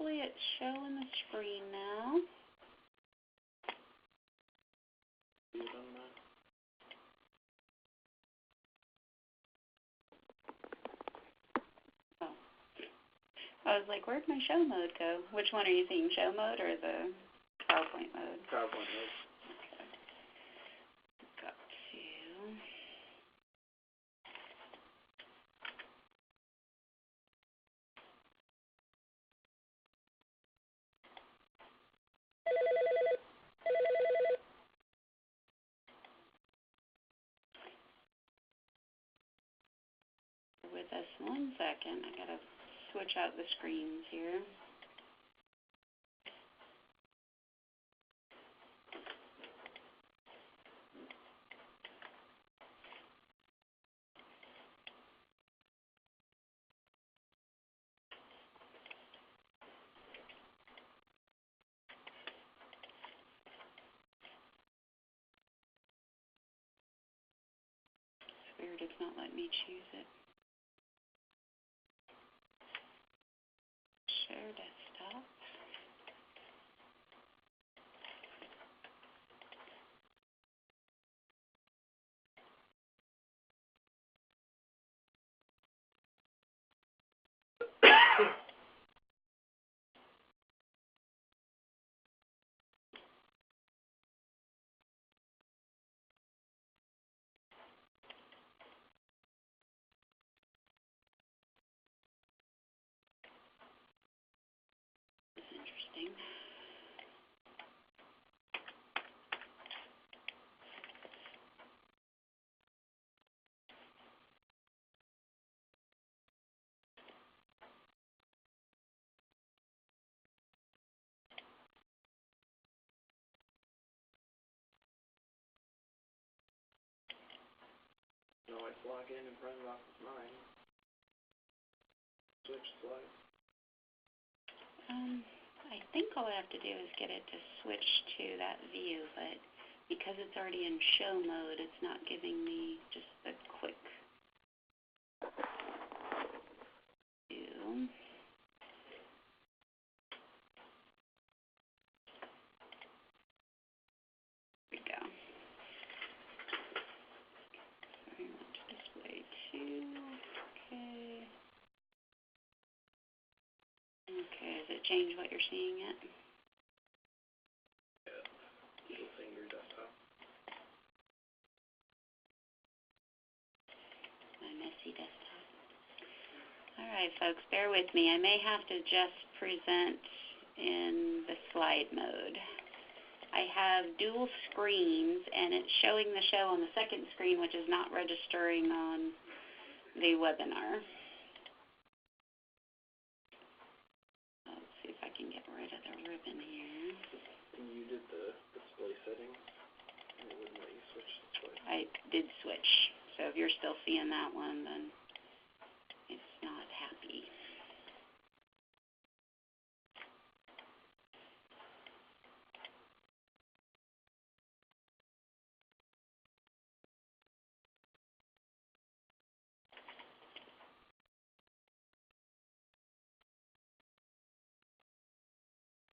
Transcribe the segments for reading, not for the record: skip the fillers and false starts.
hopefully it's showing the screen now. Oh. I was like, where'd my show mode go? Which one are you seeing, show mode or the PowerPoint mode? PowerPoint mode. Okay. Got to... With us 1 second, I gotta switch out the screens here. It's weird, it's not letting me choose it. Share desktop. That's interesting. No, I log in and run it off of mine. Switch slides. I think all I have to do is get it to switch to that view, but because it's already in show mode, it's not giving me just the quick view. There we go. Sorry, I want to display 2. Okay. Okay, does it change what you're seeing yet? Yeah. Little finger desktop. My messy desktop. Alright folks, bear with me. I may have to just present in the slide mode. I have dual screens and it's showing the show on the second screen, which is not registering on the webinar. Let's see if I can get rid of the ribbon here. And you did the display settings, and it wouldn't let you switch display. I did switch, so if you're still seeing that one, then it's not happy.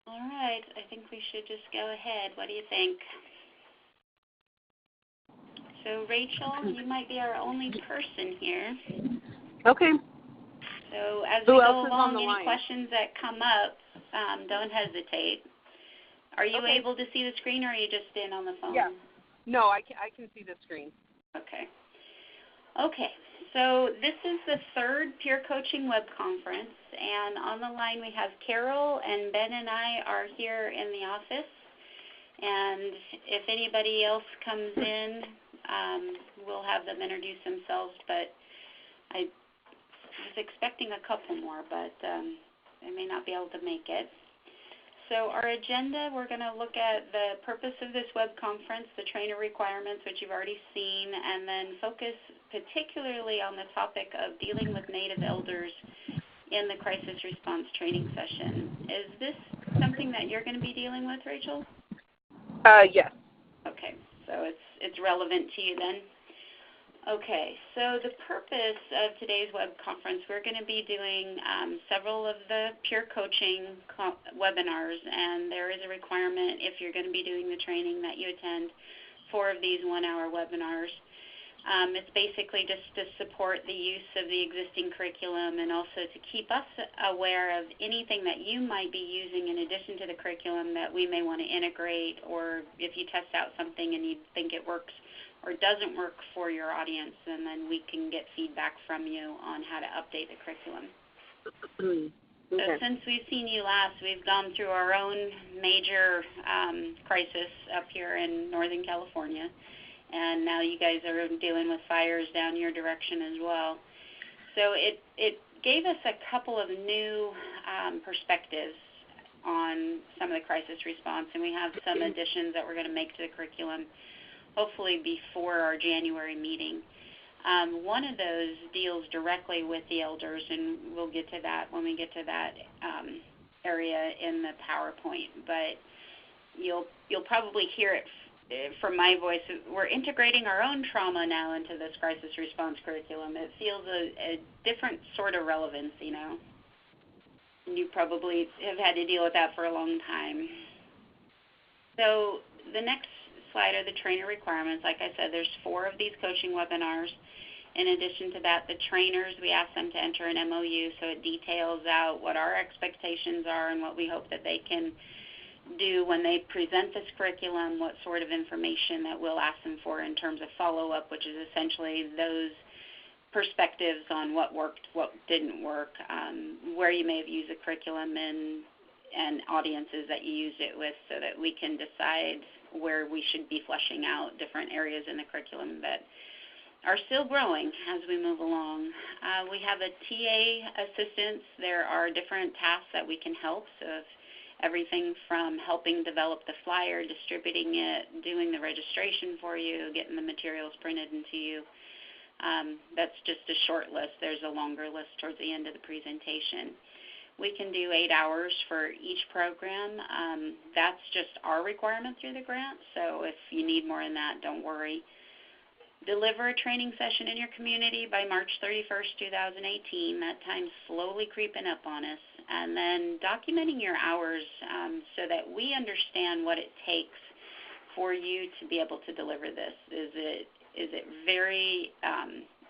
All right, I think we should just go ahead. What do you think? So Rachel, you might be our only person here. Okay. So as Who we else go is along, on the any line? questions that come up, don't hesitate. Are you Okay. able to see the screen, or are you just in on the phone? Yeah. No, I can see the screen. Okay. Okay. So this is the third peer coaching web conference, and on the line we have Carol, and Ben and I are here in the office. And if anybody else comes in, we'll have them introduce themselves, but I was expecting a couple more, but they may not be able to make it. So our agenda, we're going to look at the purpose of this web conference, the trainer requirements, which you've already seen, and then focus particularly on the topic of dealing with Native elders in the crisis response training session. Is this something that you're going to be dealing with, Rachel? Yes. Okay, so it's relevant to you then. Okay, so the purpose of today's web conference, we're going to be doing several of the peer coaching webinars, and there is a requirement if you're going to be doing the training that you attend 4 of these 1-hour webinars. It's basically just to support the use of the existing curriculum and also to keep us aware of anything that you might be using in addition to the curriculum that we may want to integrate, or if you test out something and you think it works or doesn't work for your audience, and then we can get feedback from you on how to update the curriculum. Okay. So since we've seen you last, we've gone through our own major crisis up here in Northern California, and now you guys are dealing with fires down your direction as well. So it gave us a couple of new perspectives on some of the crisis response, and we have some additions that we're going to make to the curriculum, hopefully before our January meeting. One of those deals directly with the elders, and we'll get to that when we get to that area in the PowerPoint. But you'll probably hear it from my voice. We're integrating our own trauma now into this crisis response curriculum. It feels a different sort of relevance, you know. You probably have had to deal with that for a long time. So the next slide are the trainer requirements. Like I said, there's 4 of these coaching webinars. In addition to that, the trainers, we ask them to enter an MOU, so it details out what our expectations are and what we hope that they can do when they present this curriculum, what sort of information that we'll ask them for in terms of follow-up, which is essentially those perspectives on what worked, what didn't work, where you may have used the curriculum, and audiences that you used it with, so that we can decide where we should be fleshing out different areas in the curriculum that are still growing as we move along. We have a TA assistance. There are different tasks that we can help. So if everything from helping develop the flyer, distributing it, doing the registration for you, getting the materials printed into you. That's just a short list. There's a longer list towards the end of the presentation. We can do 8 hours for each program. That's just our requirement through the grant, so if you need more than that, don't worry. Deliver a training session in your community by March 31st, 2018. That time's slowly creeping up on us. And then documenting your hours so that we understand what it takes for you to be able to deliver this. Is it very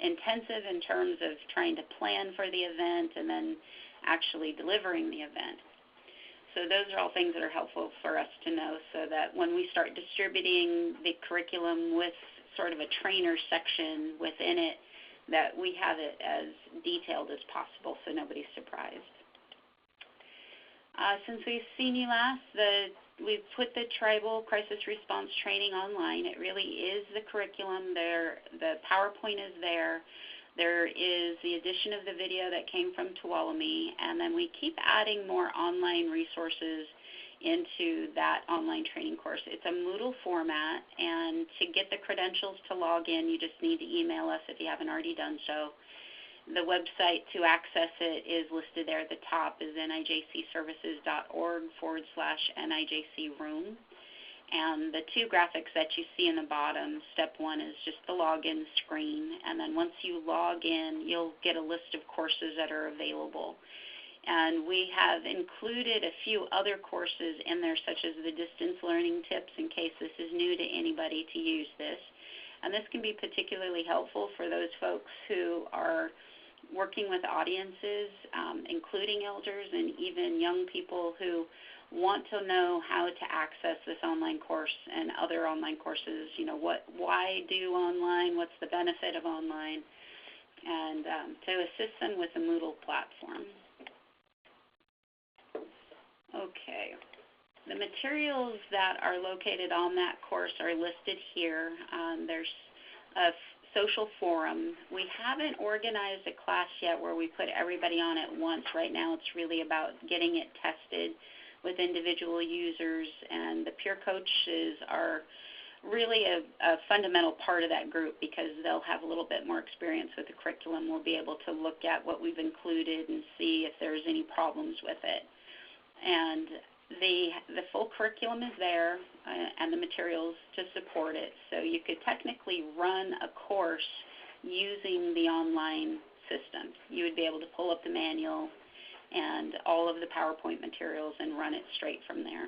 intensive in terms of trying to plan for the event and then actually delivering the event? So those are all things that are helpful for us to know, so that when we start distributing the curriculum with sort of a trainer section within it, that we have it as detailed as possible so nobody's surprised. Since we've seen you last, we've put the Tribal Crisis Response Training online. It really is the curriculum there. The PowerPoint is there. There is the addition of the video that came from Tuolumne, and then we keep adding more online resources into that online training course. It's a Moodle format, and to get the credentials to log in, you just need to email us if you haven't already done so. The website to access it is listed there at the top, is nijcservices.org/NIJC room. And the 2 graphics that you see in the bottom, step 1 is just the login screen, and then once you log in, you'll get a list of courses that are available. And we have included a few other courses in there, such as the distance learning tips, in case this is new to anybody to use this. And this can be particularly helpful for those folks who are working with audiences, including elders and even young people who want to know how to access this online course and other online courses. You know, why do online? What's the benefit of online? And to assist them with the Moodle platform. Okay. The materials that are located on that course are listed here. There's a social forum. We haven't organized a class yet where we put everybody on at once. Right now it's really about getting it tested with individual users, and the peer coaches are really a fundamental part of that group because they'll have a little bit more experience with the curriculum. We'll be able to look at what we've included and see if there's any problems with it. And the full curriculum is there and the materials to support it. So you could technically run a course using the online system. You would be able to pull up the manual and all of the PowerPoint materials and run it straight from there.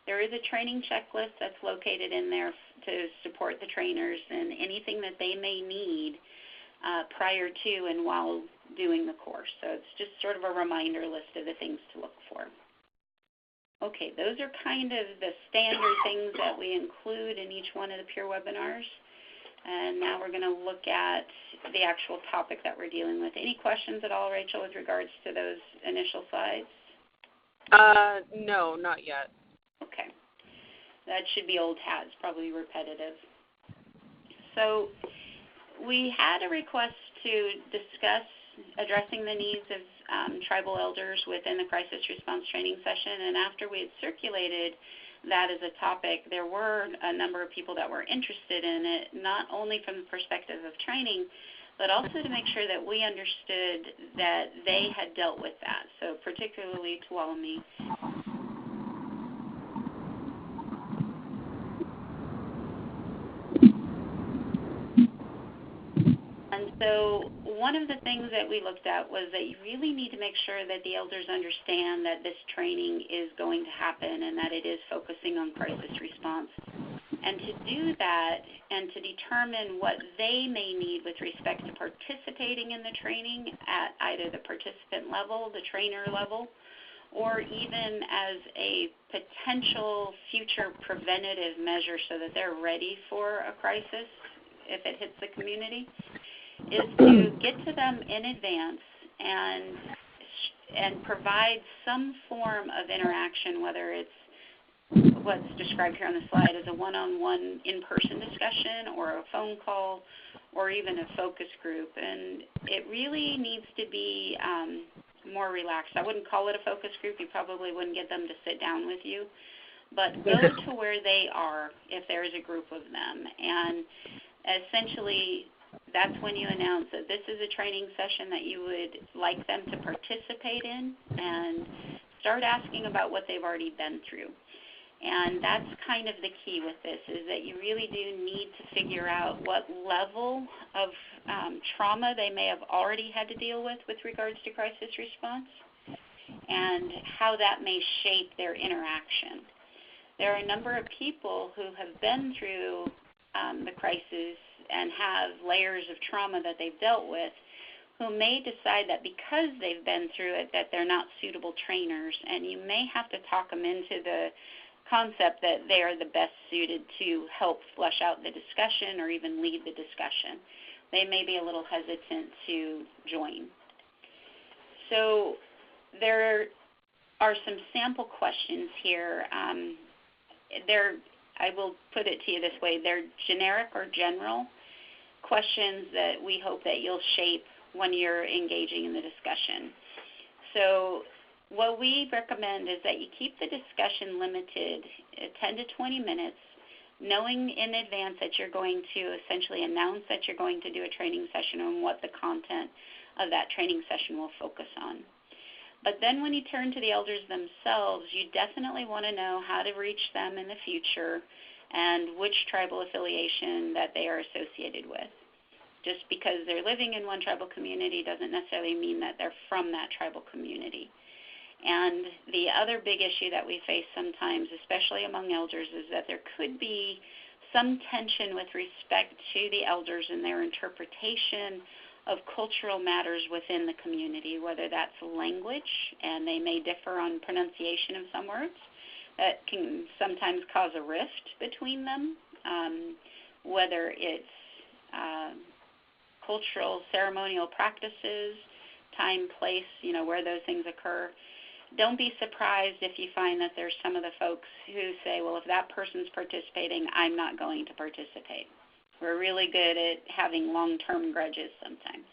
There is a training checklist that's located in there to support the trainers and anything that they may need prior to and while doing the course. So it's just sort of a reminder list of the things to look for. Okay, those are kind of the standard things that we include in each one of the peer webinars. And now we're going to look at the actual topic that we're dealing with. Any questions at all, Rachel, with regards to those initial slides? No, not yet. Okay. That should be old hats, probably repetitive. So we had a request to discuss addressing the needs of tribal elders within the crisis response training session, and after we had circulated that as a topic, there were a number of people that were interested in it, not only from the perspective of training, but also to make sure that we understood that they had dealt with that. So particularly Tuolumne. And so one of the things that we looked at was that you really need to make sure that the elders understand that this training is going to happen and that it is focusing on crisis response. And to do that and to determine what they may need with respect to participating in the training at either the participant level, the trainer level, or even as a potential future preventative measure so that they're ready for a crisis if it hits the community, is to get to them in advance and provide some form of interaction, whether it's what's described here on the slide as a one-on-one in-person discussion or a phone call or even a focus group. And it really needs to be more relaxed. I wouldn't call it a focus group. You probably wouldn't get them to sit down with you. But go to where they are if there is a group of them. And essentially, that's when you announce that this is a training session that you would like them to participate in and start asking about what they've already been through. And that's kind of the key with this, is that you really do need to figure out what level of trauma they may have already had to deal with regards to crisis response and how that may shape their interaction. There are a number of people who have been through the crisis and have layers of trauma that they've dealt with, who may decide that because they've been through it that they're not suitable trainers, and you may have to talk them into the concept that they are the best suited to help flesh out the discussion or even lead the discussion. They may be a little hesitant to join. So there are some sample questions here. I will put it to you this way. They're generic or general questions that we hope that you'll shape when you're engaging in the discussion. So what we recommend is that you keep the discussion limited 10 to 20 minutes, knowing in advance that you're going to essentially announce that you're going to do a training session and what the content of that training session will focus on. But then when you turn to the elders themselves, you definitely want to know how to reach them in the future and which tribal affiliation that they are associated with. Just because they're living in one tribal community doesn't necessarily mean that they're from that tribal community. And the other big issue that we face sometimes, especially among elders, is that there could be some tension with respect to the elders and their interpretation of cultural matters within the community, whether that's language, and they may differ on pronunciation of some words. That can sometimes cause a rift between them, whether it's cultural, ceremonial practices, time, place, where those things occur. Don't be surprised if you find that there's some of the folks who say, well, if that person's participating, I'm not going to participate. We're really good at having long-term grudges sometimes.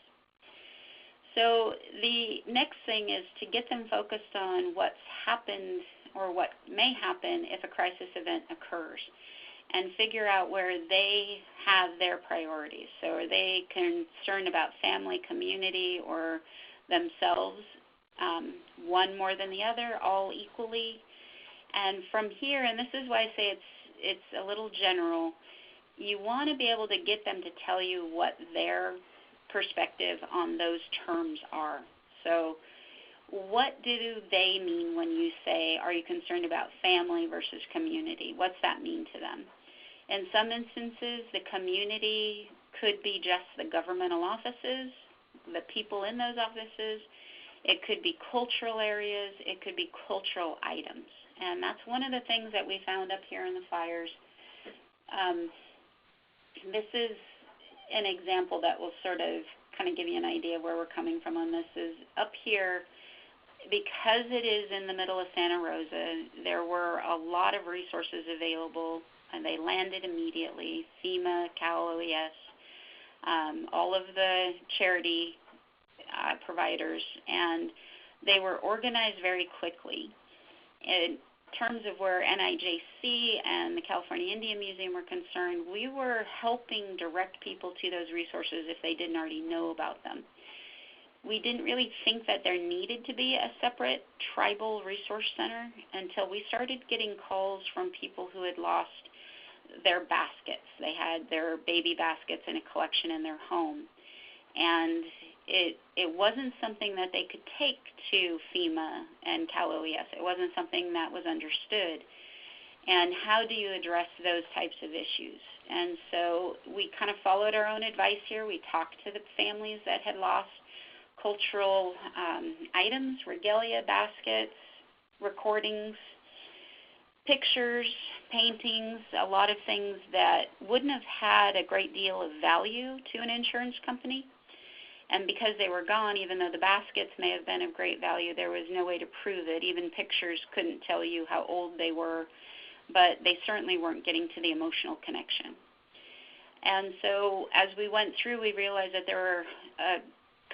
So the next thing is to get them focused on what's happened or what may happen if a crisis event occurs, and figure out where they have their priorities. So are they concerned about family, community, or themselves, one more than the other, all equally? And from here, and this is why I say it's a little general, you want to be able to get them to tell you what their perspective on those terms are. So what do they mean when you say, are you concerned about family versus community? What's that mean to them? In some instances, the community could be just the governmental offices, the people in those offices. It could be cultural areas. It could be cultural items. And that's one of the things that we found up here in the fires. This is an example that will sort of kind of give you an idea of where we're coming from on this. Is up here, because it is in the middle of Santa Rosa, there were a lot of resources available, and they landed immediately. FEMA, Cal OES, all of the charity providers, and they were organized very quickly. In terms of where NIJC and the California Indian Museum were concerned, we were helping direct people to those resources if they didn't already know about them. We didn't really think that there needed to be a separate tribal resource center until we started getting calls from people who had lost their baskets. They had their baby baskets in a collection in their home. And it wasn't something that they could take to FEMA and Cal OES. It wasn't something that was understood. And how do you address those types of issues? And so we kind of followed our own advice here. We talked to the families that had lost cultural items, regalia, baskets, recordings, pictures, paintings, a lot of things that wouldn't have had a great deal of value to an insurance company. And because they were gone, even though the baskets may have been of great value, there was no way to prove it. Even pictures couldn't tell you how old they were, but they certainly weren't getting to the emotional connection. And so as we went through, we realized that there were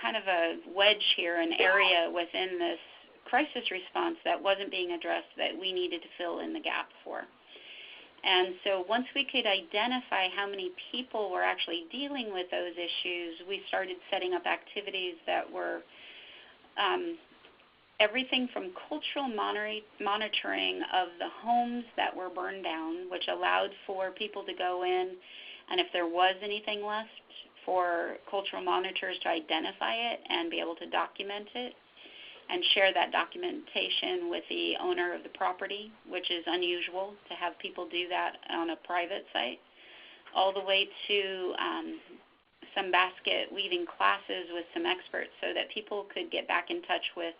kind of a wedge here, an area within this crisis response that wasn't being addressed that we needed to fill in the gap for. And so once we could identify how many people were actually dealing with those issues, we started setting up activities that were everything from cultural monitoring of the homes that were burned down, which allowed for people to go in, and if there was anything left, for cultural monitors to identify it and be able to document it and share that documentation with the owner of the property, which is unusual to have people do that on a private site, all the way to some basket weaving classes with some experts so that people could get back in touch with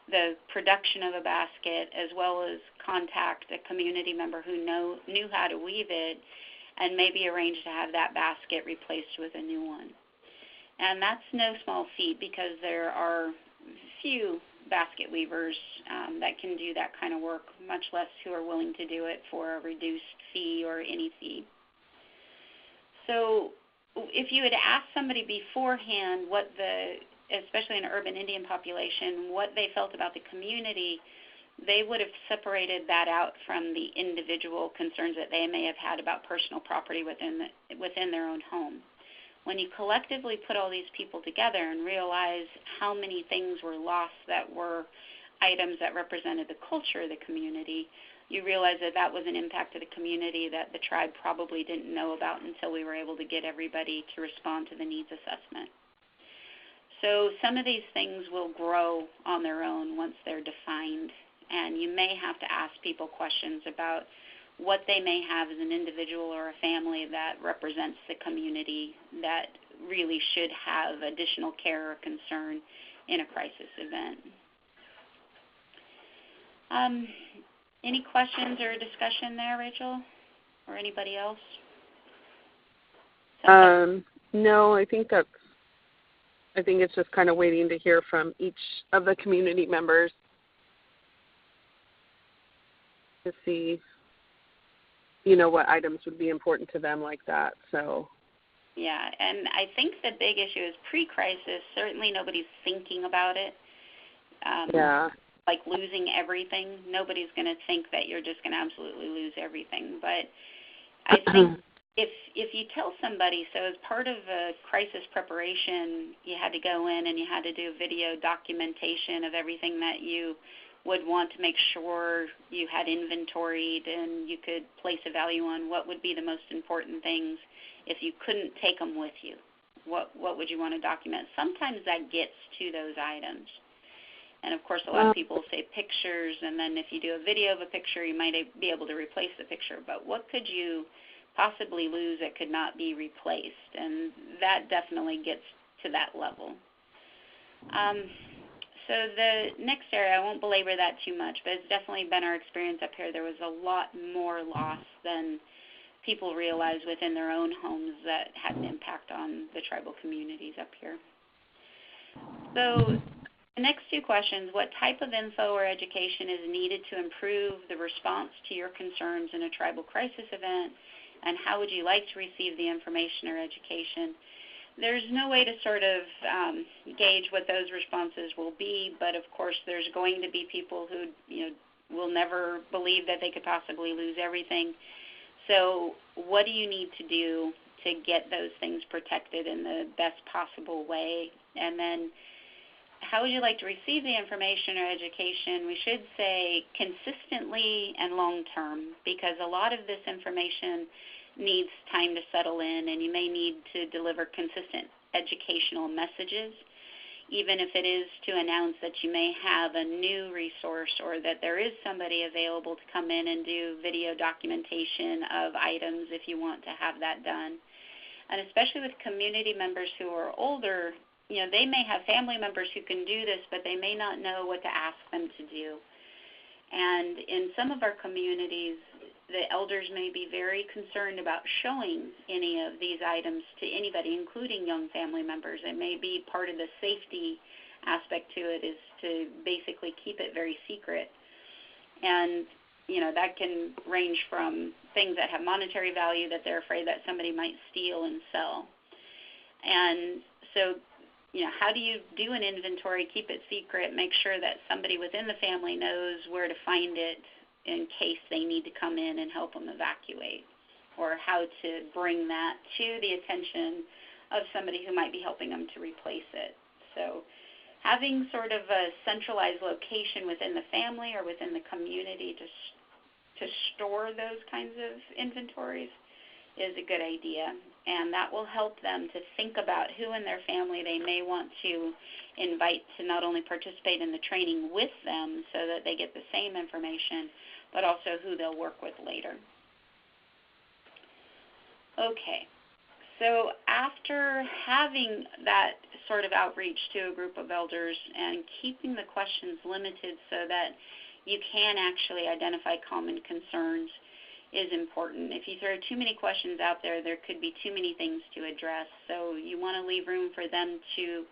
the production of a basket, as well as contact a community member who knew how to weave it and maybe arrange to have that basket replaced with a new one. And that's no small feat, because there are few basket weavers that can do that kind of work, much less who are willing to do it for a reduced fee or any fee. So if you had asked somebody beforehand what especially an urban Indian population, what they felt about the community, they would have separated that out from the individual concerns that they may have had about personal property within their own home. When you collectively put all these people together and realize how many things were lost that were items that represented the culture of the community, you realize that that was an impact to the community that the tribe probably didn't know about until we were able to get everybody to respond to the needs assessment. So some of these things will grow on their own once they're defined, and you may have to ask people questions about what they may have as an individual or a family that represents the community that really should have additional care or concern in a crisis event. Any questions or discussion there, Rachel, or anybody else? No, I think it's just kind of waiting to hear from each of the community members to see, what items would be important to them like that. So. Yeah, and I think the big issue is pre-crisis. Certainly nobody's thinking about it. Like losing everything. Nobody's going to think that you're just going to absolutely lose everything. But I think if you tell somebody, so as part of a crisis preparation, you had to go in and you had to do video documentation of everything that you would want to make sure you had inventoried and you could place a value on what would be the most important things if you couldn't take them with you. What would you want to document? Sometimes that gets to those items. And, of course, a lot of people say pictures, and then if you do a video of a picture, you might be able to replace the picture. But what could you possibly lose that could not be replaced? And that definitely gets to that level. So the next area, I won't belabor that too much, but it's definitely been our experience up here. There was a lot more loss than people realize within their own homes that had an impact on the tribal communities up here. So the next two questions, what type of info or education is needed to improve the response to your concerns in a tribal crisis event, and how would you like to receive the information or education? There's no way to sort of gauge what those responses will be, but of course there's going to be people who will never believe that they could possibly lose everything. So what do you need to do to get those things protected in the best possible way? And then how would you like to receive the information or education? We should say consistently and long term, because a lot of this information needs time to settle in, and you may need to deliver consistent educational messages, even if it is to announce that you may have a new resource or that there is somebody available to come in and do video documentation of items if you want to have that done. And especially with community members who are older, they may have family members who can do this, but they may not know what to ask them to do. And in some of our communities, the elders may be very concerned about showing any of these items to anybody, including young family members. It may be part of the safety aspect to it is to basically keep it very secret. And, that can range from things that have monetary value that they're afraid that somebody might steal and sell. And so, how do you do an inventory, keep it secret, make sure that somebody within the family knows where to find it in case they need to come in and help them evacuate, or how to bring that to the attention of somebody who might be helping them to replace it. So having sort of a centralized location within the family or within the community to store those kinds of inventories is a good idea, and that will help them to think about who in their family they may want to invite to not only participate in the training with them so that they get the same information, but also who they'll work with later. Okay, so after having that sort of outreach to a group of elders and keeping the questions limited so that you can actually identify common concerns is important. If you throw too many questions out there, there could be too many things to address. So you want to leave room for them to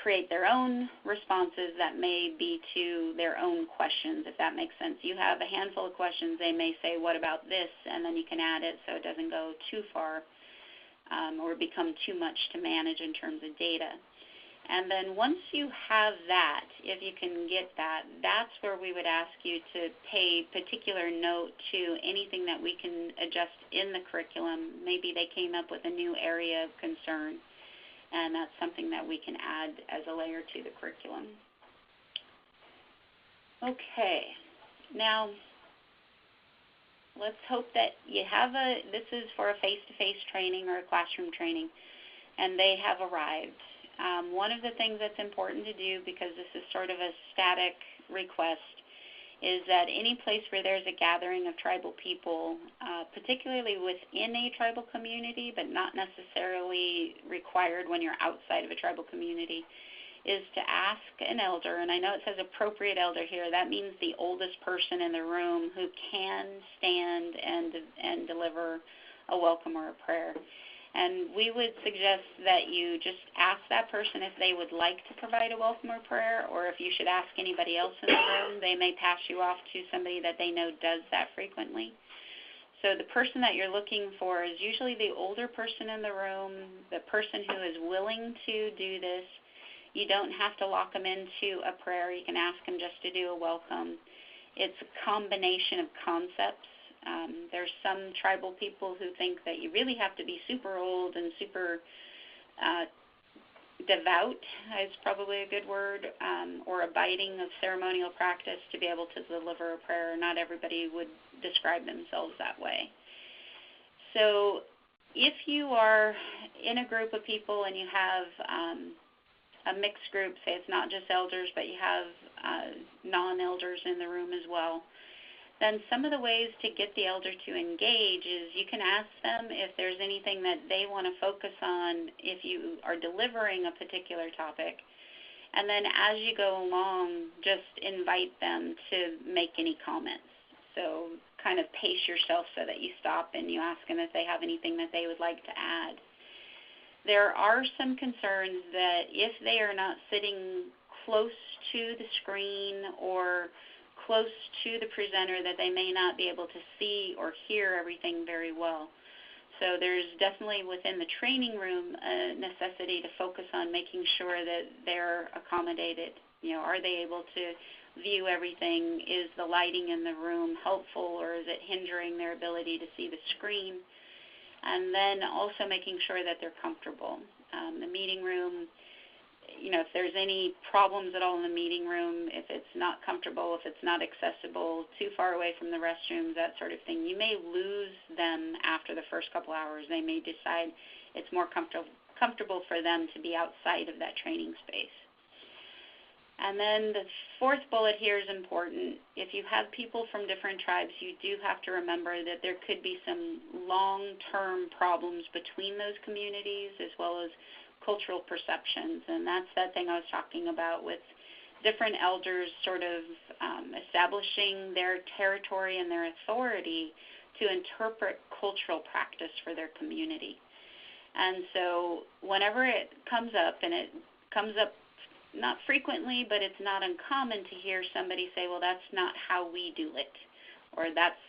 create their own responses that may be to their own questions, if that makes sense. You have a handful of questions, they may say, what about this? And then you can add it so it doesn't go too far or become too much to manage in terms of data. And then once you have that, if you can get that, that's where we would ask you to pay particular note to anything that we can adjust in the curriculum. Maybe they came up with a new area of concern, and that's something that we can add as a layer to the curriculum. Okay, now let's hope that you have this is for a face-to-face training or a classroom training, and they have arrived. One of the things that's important to do, because this is sort of a static request, is that any place where there's a gathering of tribal people, particularly within a tribal community, but not necessarily required when you're outside of a tribal community, is to ask an elder, and I know it says appropriate elder here. That means the oldest person in the room who can stand and deliver a welcome or a prayer. And we would suggest that you just ask that person if they would like to provide a welcome or prayer, or if you should ask anybody else in the room. They may pass you off to somebody that they know does that frequently. So the person that you're looking for is usually the older person in the room, the person who is willing to do this. You don't have to lock them into a prayer. You can ask them just to do a welcome. It's a combination of concepts. There's some tribal people who think that you really have to be super old and super devout is probably a good word, or abiding of ceremonial practice to be able to deliver a prayer. Not everybody would describe themselves that way. So if you are in a group of people and you have a mixed group, say it's not just elders, but you have non-elders in the room as well, then some of the ways to get the elder to engage is you can ask them if there's anything that they want to focus on if you are delivering a particular topic. And then as you go along, just invite them to make any comments. So kind of pace yourself so that you stop and you ask them if they have anything that they would like to add. There are some concerns that if they are not sitting close to the screen or close to the presenter, that they may not be able to see or hear everything very well. So there's definitely within the training room a necessity to focus on making sure that they're accommodated. Are they able to view everything? Is the lighting in the room helpful, or is it hindering their ability to see the screen? And then also making sure that they're comfortable. The meeting room, if there's any problems at all in the meeting room, if it's not comfortable, if it's not accessible, too far away from the restrooms, that sort of thing, you may lose them after the first couple hours. They may decide it's more comfortable for them to be outside of that training space. And then the fourth bullet here is important. If you have people from different tribes, you do have to remember that there could be some long-term problems between those communities as well as cultural perceptions. And that's that thing I was talking about with different elders sort of establishing their territory and their authority to interpret cultural practice for their community. And so whenever it comes up, and it comes up not frequently, but it's not uncommon to hear somebody say, well, that's not how we do it, or that's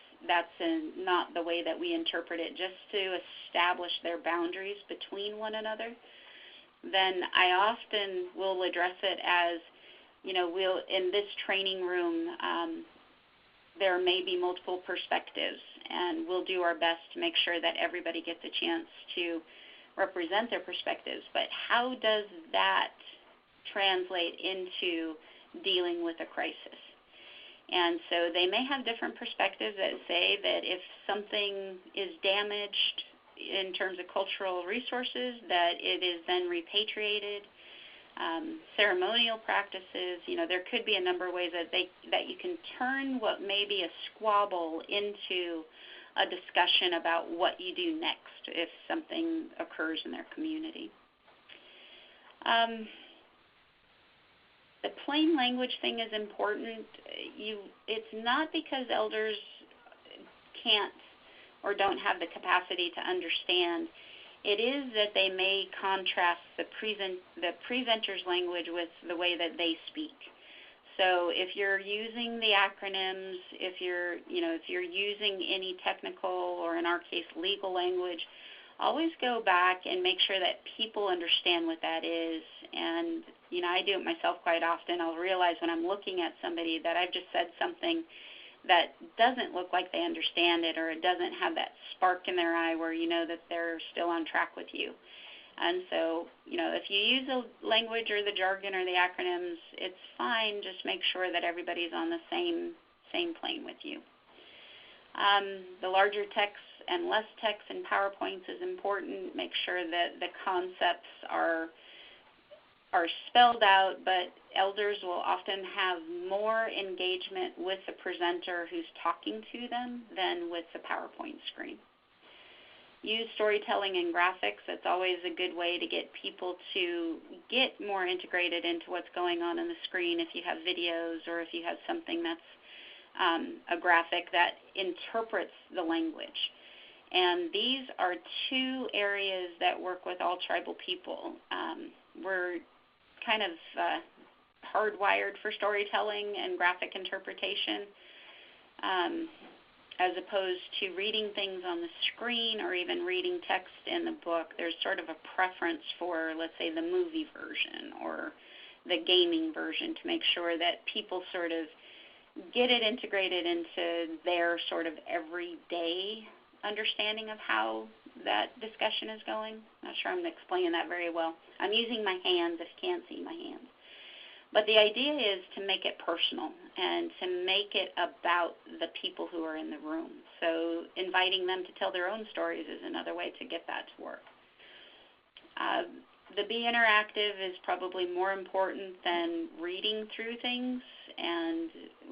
not the way that we interpret it, just to establish their boundaries between one another, then I often will address it as, we'll in this training room, there may be multiple perspectives, and we'll do our best to make sure that everybody gets a chance to represent their perspectives. But how does that translate into dealing with a crisis? And so they may have different perspectives that say that if something is damaged in terms of cultural resources, that it is then repatriated. Ceremonial practices, there could be a number of ways that you can turn what may be a squabble into a discussion about what you do next if something occurs in their community. The plain language thing is important. It's not because elders can't or don't have the capacity to understand. It is that they may contrast the presenter's language with the way that they speak. So if you're using the acronyms, if you're using any technical or in our case legal language, always go back and make sure that people understand what that is. And I do it myself quite often. I'll realize when I'm looking at somebody that I've just said something that doesn't look like they understand it, or it doesn't have that spark in their eye where you know that they're still on track with you. And so, if you use the language or the jargon or the acronyms, it's fine. Just make sure that everybody's on the same plane with you. The larger text and less text in PowerPoints is important. Make sure that the concepts are spelled out, but elders will often have more engagement with the presenter who's talking to them than with the PowerPoint screen. Use storytelling and graphics. It's always a good way to get people to get more integrated into what's going on the screen if you have videos or if you have something that's a graphic that interprets the language. And these are two areas that work with all tribal people. We're kind of hardwired for storytelling and graphic interpretation, as opposed to reading things on the screen or even reading text in the book. There's sort of a preference for, let's say, the movie version or the gaming version to make sure that people sort of get it integrated into their sort of everyday understanding of how that discussion is going. Not sure I'm explaining that very well. I'm using my hands if you can't see my hands. But the idea is to make it personal and to make it about the people who are in the room. So inviting them to tell their own stories is another way to get that to work. The Be Interactive is probably more important than reading through things and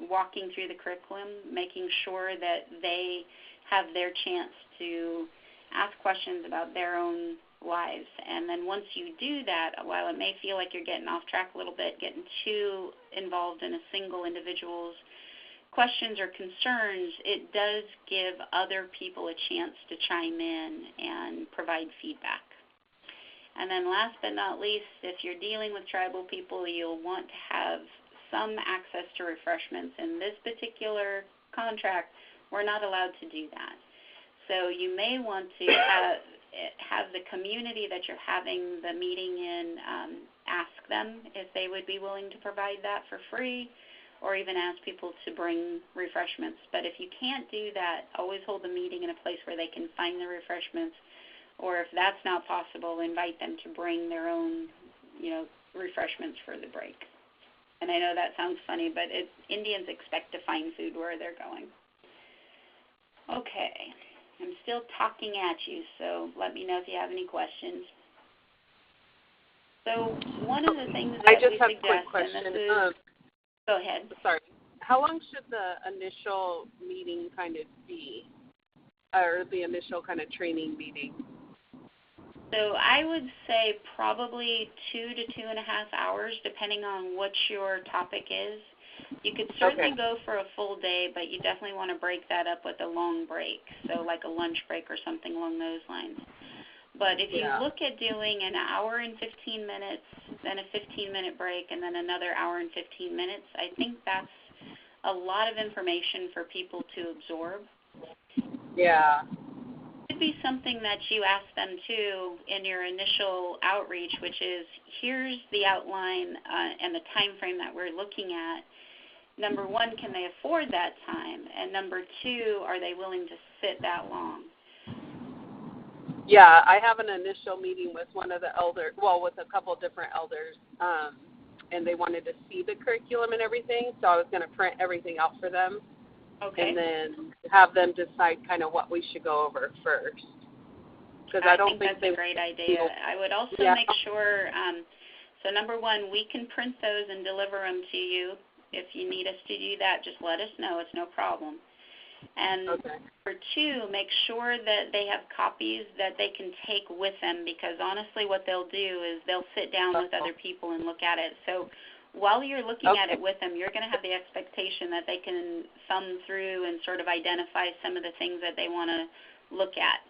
walking through the curriculum, making sure that they have their chance to ask questions about their own lives. And then once you do that, while it may feel like you're getting off track a little bit, getting too involved in a single individual's questions or concerns, it does give other people a chance to chime in and provide feedback. And then last but not least, if you're dealing with tribal people, you'll want to have some access to refreshments. In this particular contract, we're not allowed to do that. So you may want to have the community that you're having the meeting in ask them if they would be willing to provide that for free, or even ask people to bring refreshments. But if you can't do that, always hold the meeting in a place where they can find the refreshments, or if that's not possible, invite them to bring their own, refreshments for the break. And I know that sounds funny, but Indians expect to find food where they're going. Okay, I'm still talking at you, so let me know if you have any questions. So one of the things that I just we have a suggest, quick question. and this is, go ahead. Sorry. How long should the initial meeting kind of be, or the initial kind of training meeting? So I would say probably 2 to 2.5 hours, depending on what your topic is. You could certainly go for a full day, but you definitely want to break that up with a long break, so like a lunch break or something along those lines. But if you look at doing an hour and 15 minutes, then a 15-minute break, and then another hour and 15 minutes, I think that's a lot of information for people to absorb. Yeah. It could be something that you ask them too in your initial outreach, which is, here's the outline and the time frame that we're looking at. Number one, can they afford that time? And number two, are they willing to sit that long? Yeah, I have an initial meeting with one of the elders, with a couple different elders, and they wanted to see the curriculum and everything, so I was going to print everything out for them. Okay. And then have them decide kind of what we should go over first. Because I don't think that's a great idea. I would also make sure, so number one, we can print those and deliver them to you. If you need us to do that, just let us know. It's no problem. And number two, make sure that they have copies that they can take with them, because honestly what they'll do is they'll sit down with other people and look at it. So while you're looking at it with them, you're going to have the expectation that they can thumb through and sort of identify some of the things that they want to look at.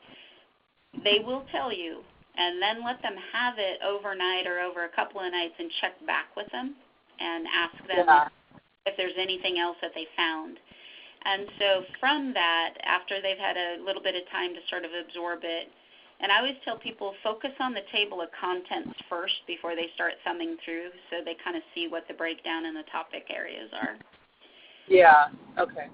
They will tell you, and then let them have it overnight or over a couple of nights and check back with them and ask them if there's anything else that they found. And so from that, after they've had a little bit of time to sort of absorb it, and I always tell people, focus on the table of contents first before they start thumbing through, so they kind of see what the breakdown and the topic areas are. Yeah, okay.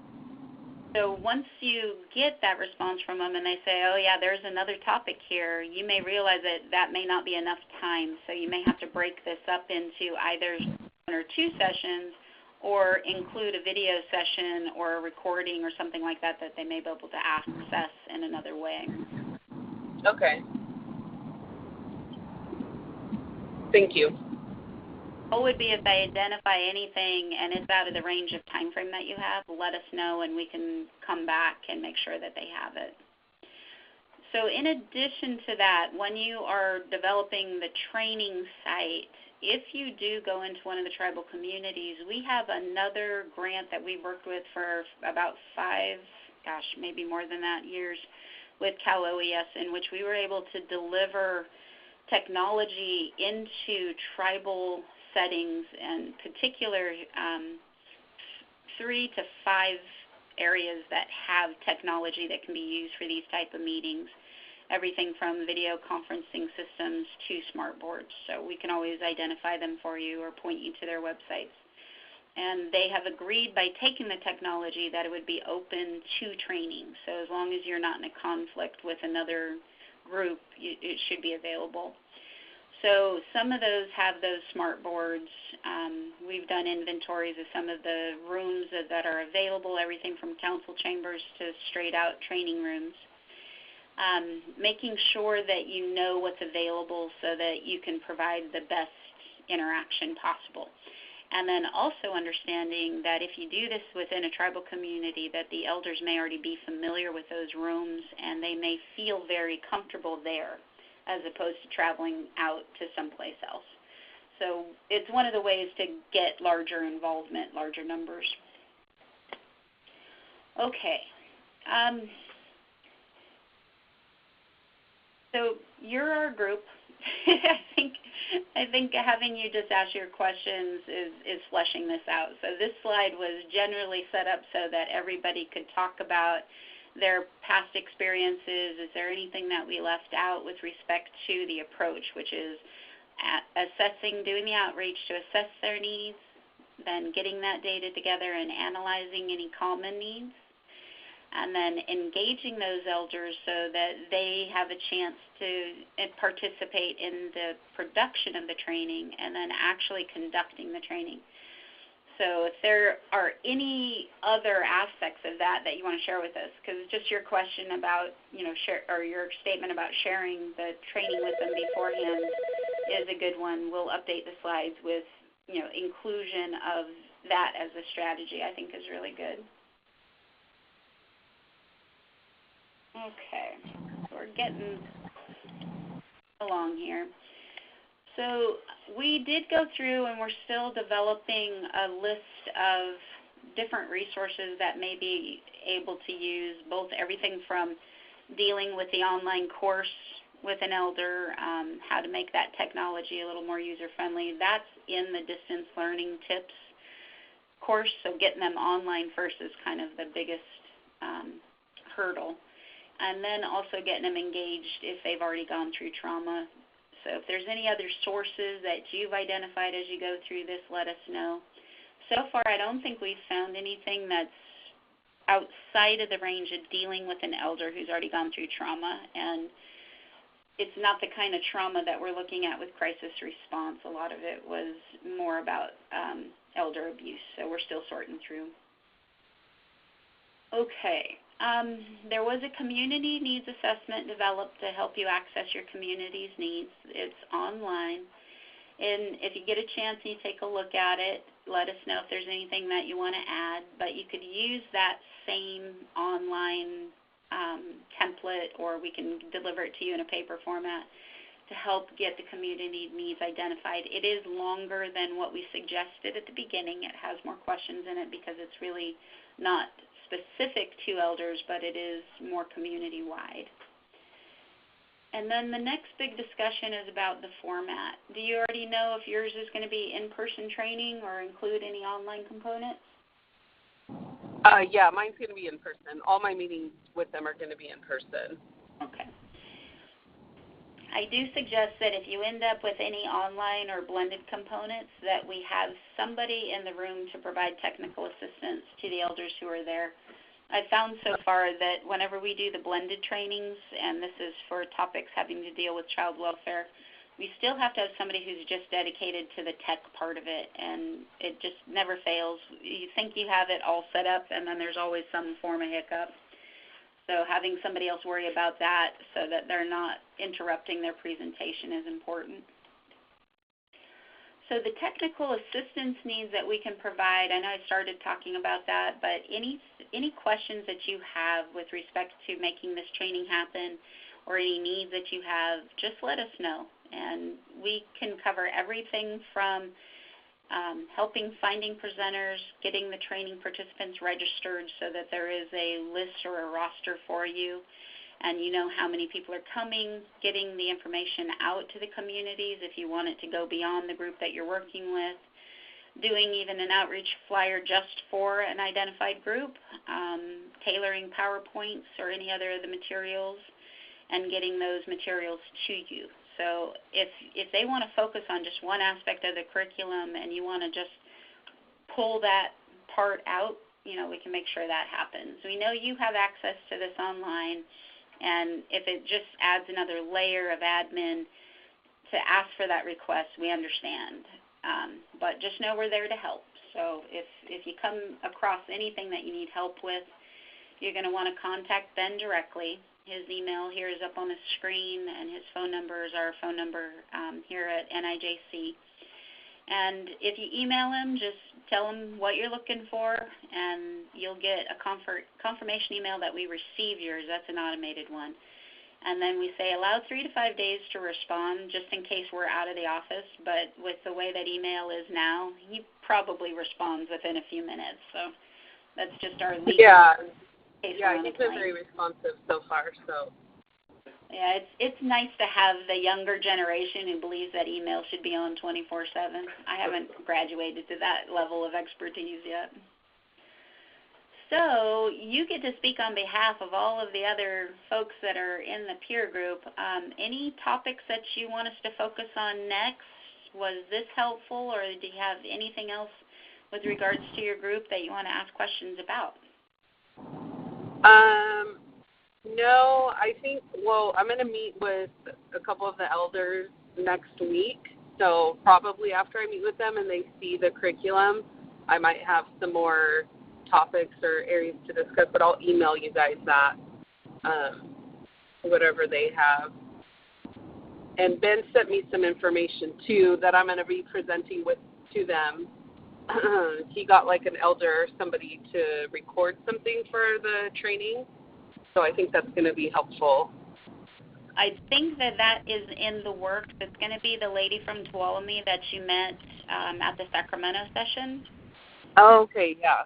So once you get that response from them and they say, oh, yeah, there's another topic here, you may realize that that may not be enough time, so you may have to break this up into either 1 or 2 sessions, or include a video session or a recording or something like that that they may be able to access in another way. Okay. Thank you. What would be if they identify anything and it's out of the range of time frame that you have, let us know and we can come back and make sure that they have it. So in addition to that, when you are developing the training site, if you do go into one of the tribal communities, we have another grant that we've worked with for about 5, maybe more than that, years with Cal OES, in which we were able to deliver technology into tribal settings, and particular 3 to 5 areas that have technology that can be used for these type of meetings. Everything from video conferencing systems to smart boards. So we can always identify them for you or point you to their websites. And they have agreed by taking the technology that it would be open to training. So as long as you're not in a conflict with another group, it should be available. So some of those have those smart boards. We've done inventories of some of the rooms that are available, everything from council chambers to straight out training rooms. Making sure that you know what's available so that you can provide the best interaction possible. And then also understanding that if you do this within a tribal community, that the elders may already be familiar with those rooms and they may feel very comfortable there as opposed to traveling out to someplace else. So it's one of the ways to get larger involvement, larger numbers. Okay. So you're our group. I think having you just ask your questions is fleshing this out. So this slide was generally set up so that everybody could talk about their past experiences. Is there anything that we left out with respect to the approach, which is doing the outreach to assess their needs, then getting that data together and analyzing any common needs, and then engaging those elders so that they have a chance to participate in the production of the training and then actually conducting the training. So if there are any other aspects of that you want to share with us, because just your question about, your statement about sharing the training with them beforehand is a good one. We'll update the slides with, inclusion of that as a strategy, I think is really good. Okay, so we're getting along here. So we did go through and we're still developing a list of different resources that may be able to use, both everything from dealing with the online course with an elder, how to make that technology a little more user-friendly. That's in the distance learning tips course, so getting them online first is kind of the biggest hurdle. And then also getting them engaged if they've already gone through trauma. So if there's any other sources that you've identified as you go through this, let us know. So far, I don't think we've found anything that's outside of the range of dealing with an elder who's already gone through trauma. And it's not the kind of trauma that we're looking at with crisis response. A lot of it was more about elder abuse, so we're still sorting through. Okay. There was a community needs assessment developed to help you access your community's needs. It's online. And if you get a chance and you take a look at it, let us know if there's anything that you want to add. But you could use that same online template, or we can deliver it to you in a paper format to help get the community needs identified. It is longer than what we suggested at the beginning. It has more questions in it because it's really not specific to elders, but it is more community-wide. And then the next big discussion is about the format. Do you already know if yours is going to be in-person training or include any online components? Yeah, mine's going to be in person. All my meetings with them are going to be in person. Okay. I do suggest that if you end up with any online or blended components, that we have somebody in the room to provide technical assistance to the elders who are there. I've found so far that whenever we do the blended trainings, and this is for topics having to deal with child welfare, we still have to have somebody who's just dedicated to the tech part of it, and it just never fails. You think you have it all set up, and then there's always some form of hiccup. So having somebody else worry about that so that they're not interrupting their presentation is important. So the technical assistance needs that we can provide, I know I started talking about that, but any questions that you have with respect to making this training happen or any needs that you have, just let us know. And we can cover everything from helping finding presenters, getting the training participants registered so that there is a list or a roster for you, and you know how many people are coming, getting the information out to the communities if you want it to go beyond the group that you're working with, doing even an outreach flyer just for an identified group, tailoring PowerPoints or any other of the materials, and getting those materials to you. So if they want to focus on just one aspect of the curriculum and you want to just pull that part out, we can make sure that happens. We know you have access to this online, and if it just adds another layer of admin to ask for that request, we understand. But just know we're there to help. So if you come across anything that you need help with, you're going to want to contact Ben directly. His email here is up on the screen, and his phone number is our phone number here at NIJC. And if you email him, just tell him what you're looking for, and you'll get a confirmation email that we received yours. That's an automated one. And then we say allow 3 to 5 days to respond, just in case we're out of the office. But with the way that email is now, he probably responds within a few minutes. So that's just our lead. Yeah, he's been very responsive so far. So yeah, it's nice to have the younger generation who believes that email should be on 24/7. I haven't graduated to that level of expertise yet. So you get to speak on behalf of all of the other folks that are in the peer group. Any topics that you want us to focus on next? Was this helpful, or do you have anything else with regards to your group that you want to ask questions about? No, I think, I'm going to meet with a couple of the elders next week. So probably after I meet with them and they see the curriculum, I might have some more topics or areas to discuss, but I'll email you guys that, whatever they have. And Ben sent me some information, too, that I'm going to be presenting to them. He got like an elder or somebody to record something for the training, so I think that's going to be helpful. I think that is in the works. It's going to be the lady from Tuolumne that you met at the Sacramento session. Oh, okay, yeah.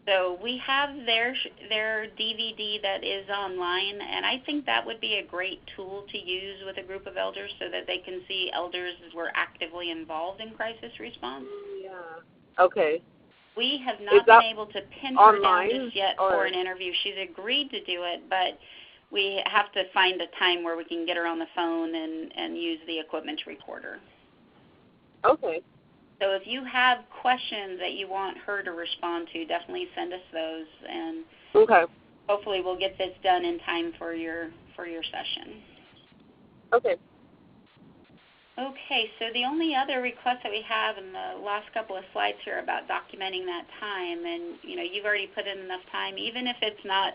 So we have their DVD that is online, and I think that would be a great tool to use with a group of elders so that they can see elders as we're actively involved in crisis response. Yeah. Okay. We have not been able to pin her down just yet for an interview. She's agreed to do it, but we have to find a time where we can get her on the phone and use the equipment to record her. Okay. So if you have questions that you want her to respond to, definitely send us those, and hopefully we'll get this done in time for your session. Okay. Okay, so the only other request that we have in the last couple of slides here about documenting that time, and you've already put in enough time, even if it's not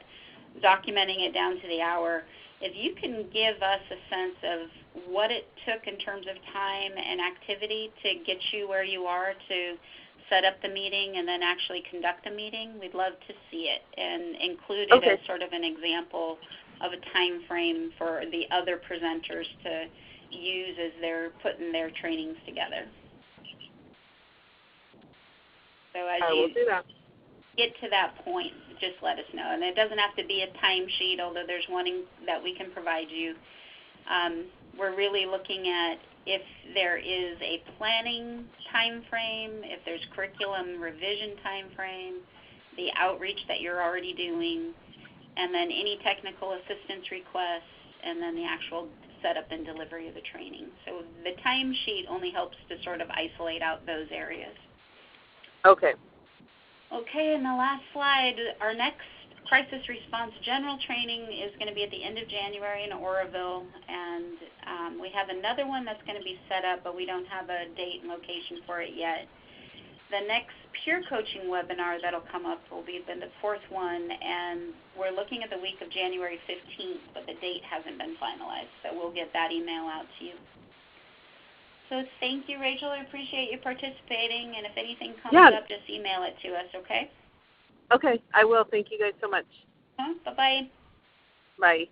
documenting it down to the hour, if you can give us a sense of what it took in terms of time and activity to get you where you are to set up the meeting and then actually conduct the meeting, we'd love to see it and include it as sort of an example of a time frame for the other presenters to use as they're putting their trainings together. So as you get to that point, just let us know. And it doesn't have to be a timesheet, although there's one that we can provide you. We're really looking at if there is a planning time frame, if there's curriculum revision time frame, the outreach that you're already doing, and then any technical assistance requests, and then the actual setup and delivery of the training. So the timesheet only helps to sort of isolate out those areas. Okay. Okay, and the last slide, our next crisis response general training is going to be at the end of January in Oroville, and we have another one that's going to be set up, but we don't have a date and location for it yet. The next peer coaching webinar that'll come up will be the fourth one, and we're looking at the week of January 15th, but the date hasn't been finalized, so we'll get that email out to you. So thank you, Rachel. I appreciate you participating, and if anything comes up, just email it to us, okay? Okay, I will. Thank you guys so much. Bye-bye. Bye.